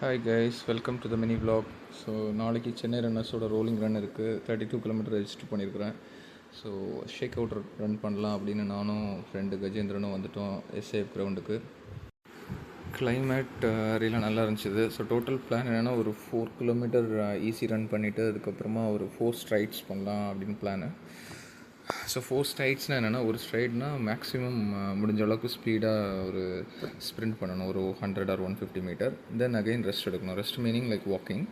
Hi guys, welcome to the mini vlog. So நாளைக்கு Chennai ரன்னர்ஸோட rolling run இருக்குது. 32 kilometre register பண்ணியிருக்கிறேன். So shake out run பண்ணலாம் அப்படின்னு நானும் ஃப்ரெண்டு கஜேந்திரனும் வந்துட்டோம் எஸ்ஏஎஃப் கிரவுண்டுக்கு. கிளைமேட் ரியலாக நல்லா இருந்துச்சு. ஸோ டோட்டல் பிளான் என்னென்னா ஒரு 4 கிலோமீட்டர் ஈஸி ரன் பண்ணிவிட்டு அதுக்கப்புறமா ஒரு 4 ஸ்ட்ரைட்ஸ் பண்ணலாம் அப்படின்னு பிளானு. ஸோ 4 ஸ்ட்ரைட்ஸ்னால் என்னென்னா, ஒரு ஸ்ட்ரைட்னால் மேக்ஸிமம் முடிஞ்ச அளவுக்கு ஸ்பீடாக ஒரு ஸ்ப்ரிண்ட் பண்ணணும், ஒரு 100 or 150 metre. Then again rest எடுக்கணும். Rest meaning like walking.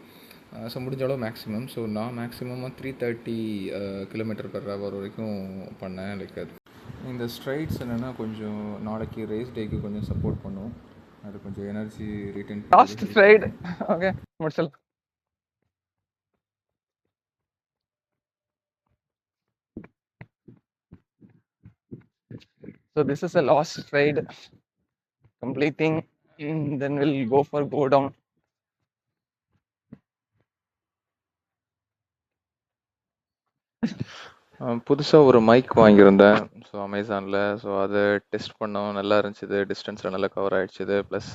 So முடிஞ்ச அளவு மேக்ஸிமம். ஸோ நான் மேக்ஸிமமாக 330 கிலோமீட்டர் பெர் ஹவர் வரைக்கும் பண்ணேன். லைக் அது இந்த ஸ்ட்ரைட்ஸ் என்னென்னா கொஞ்சம் நாளைக்கு ரேஸ் டேக்கு கொஞ்சம் சப்போர்ட் பண்ணும். அது கொஞ்சம் energy return last straight. Okay, முடிச்சலாம். So this is a last stride completing, then we'll go for go down. புதுசாக ஒரு மைக் வாங்கியிருந்தேன். ஸோ அமேசானில். ஸோ அதை டெஸ்ட் பண்ணோம், நல்லா இருந்துச்சு. டிஸ்டன்ஸில் நல்லா கவர் ஆகிடுச்சிது. ப்ளஸ்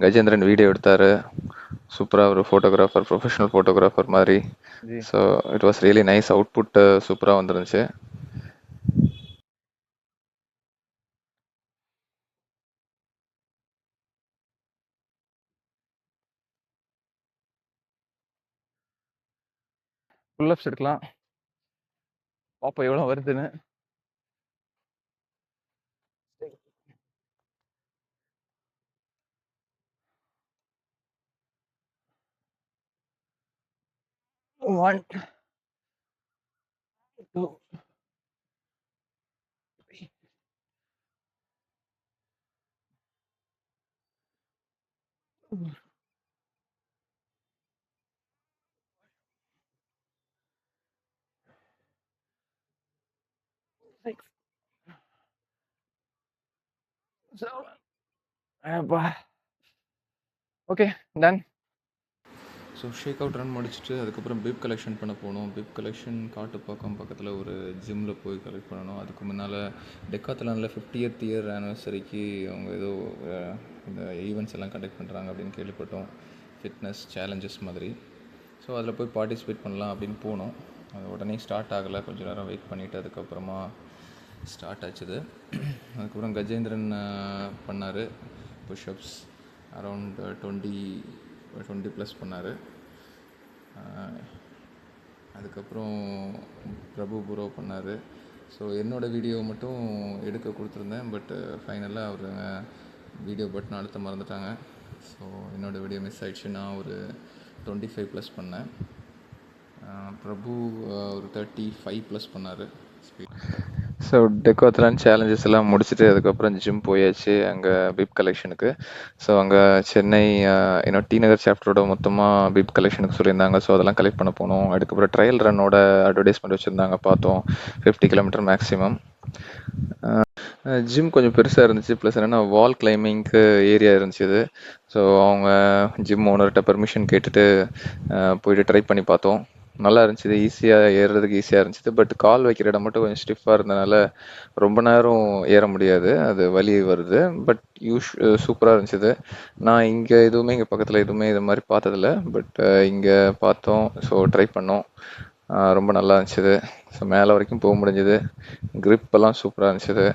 கஜேந்திரன் வீடியோ எடுத்தார். சூப்பராக ஒரு ஃபோட்டோகிராஃபர், ப்ரொஃபஷனல் ஃபோட்டோகிராஃபர் மாதிரி. So it was really nice. Output சூப்பராக வந்துருந்துச்சு. புல்லப்ஸ் எடுக்கலாம், பாப்பா எவ்வளோ வருதுன்னு. One, two, three, 6, 7. Okay, done. So shake out run முடிச்சுட்டு அதுக்கப்புறம் பிப் கலெக்ஷன் பண்ண போனோம். பிப் கலெக்ஷன் காட்டுப்பாக்கம் பக்கத்தில் ஒரு ஜிம்மில் போய் கலெக்ட் பண்ணணும். அதுக்கு முன்னால் டெக்காத்தலானில் 50th இயர் ஆனிவர்சரிக்கு அவங்க ஏதோ இந்த ஈவெண்ட்ஸ் எல்லாம் கண்டக்ட் பண்ணுறாங்க அப்படின்னு கேள்விப்பட்டோம். ஃபிட்னஸ் சேலஞ்சஸ் மாதிரி. ஸோ அதில் போய் பார்ட்டிசிபேட் பண்ணலாம் அப்படின்னு போனோம். அது உடனே ஸ்டார்ட் ஆகலை. கொஞ்சம் நேரம் வெயிட் பண்ணிவிட்டு அதுக்கப்புறமா ஸ்டார்ட் ஆச்சுது. அதுக்கப்புறம் கஜேந்திரன் பண்ணார் புஷ்அப்ஸ் அரவுண்ட் 20+ பண்ணார். அதுக்கப்புறம் பிரபு ப்ரோ பண்ணார். ஸோ என்னோடய வீடியோ மட்டும் எடுக்க கொடுத்துருந்தேன். பட் ஃபைனலாக அவர் வீடியோ பட்டன் அழுத்த மறந்துட்டாங்க. ஸோ என்னோடய வீடியோ மிஸ் ஆகிடுச்சு. நான் ஒரு 25+ பண்ணேன். பிரபு ஒரு 35+ பண்ணார் ஸ்பீட். ஸோ டெக்காத்லான் சேலஞ்சஸ் எல்லாம் முடிச்சுட்டு அதுக்கப்புறம் ஜிம் போயாச்சு அங்கே பிப் கலெக்ஷனுக்கு. ஸோ அங்கே சென்னை இன்னும் டி நகர் சாப்டரோட மொத்தமாக பிப் கலெக்ஷனுக்கு சொல்லியிருந்தாங்க. ஸோ அதெல்லாம் கலெக்ட் பண்ண போனோம். அதுக்கப்புறம் ட்ரையல் ரன்னோட அட்வர்டைஸ்மெண்ட் வச்சுருந்தாங்க, பார்த்தோம். 50 கிலோமீட்டர் மேக்ஸிமம். ஜிம் கொஞ்சம் பெருசாக இருந்துச்சு. ப்ளஸ் என்னென்னா வால் கிளைம்பிங்க்கு ஏரியா இருந்துச்சு இது. ஸோ அவங்க ஜிம் ஓனர்கிட்ட பெர்மிஷன் கேட்டுட்டு போயிட்டு ட்ரை பண்ணி பார்த்தோம். நல்லா இருந்துச்சு. ஈஸியாக ஏறுறதுக்கு ஈஸியாக இருந்துச்சு. பட் கால் வைக்கிற இடம் மட்டும் கொஞ்சம் ஸ்டிஃபாக இருந்தனால ரொம்ப நேரம் ஏற முடியாது, அது வலி வருது. பட் சூப்பராக இருந்துச்சு. நான் இங்கே பக்கத்தில் எதுவுமே இது மாதிரி பார்த்ததில்ல. பட் இங்கே பார்த்தோம். ஸோ ட்ரை பண்ணோம். ரொம்ப நல்லா இருந்துச்சு. ஸோ மேலே வரைக்கும் போக முடிஞ்சுது. க்ரிப்பெல்லாம் சூப்பராக இருந்துச்சு.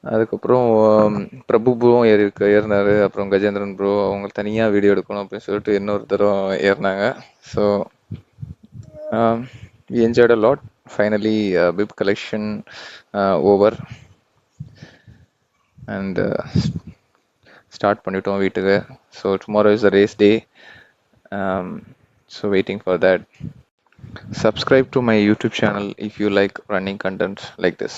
அதுக்கப்புறம் பிரபு ப்ரோவும் ஏறினார். அப்புறம் கஜேந்திரன் ப்ரோ அவங்க தனியாக வீடியோ எடுக்கணும் அப்படின்னு சொல்லிட்டு இன்னொருத்தரும் ஏறினாங்க. So we enjoyed a lot. Finally bib collection over and start பண்ணிட்டோம் வீட்டுக்கு. So tomorrow is the race day. So waiting for that. Subscribe to my YouTube channel if you like running content like this.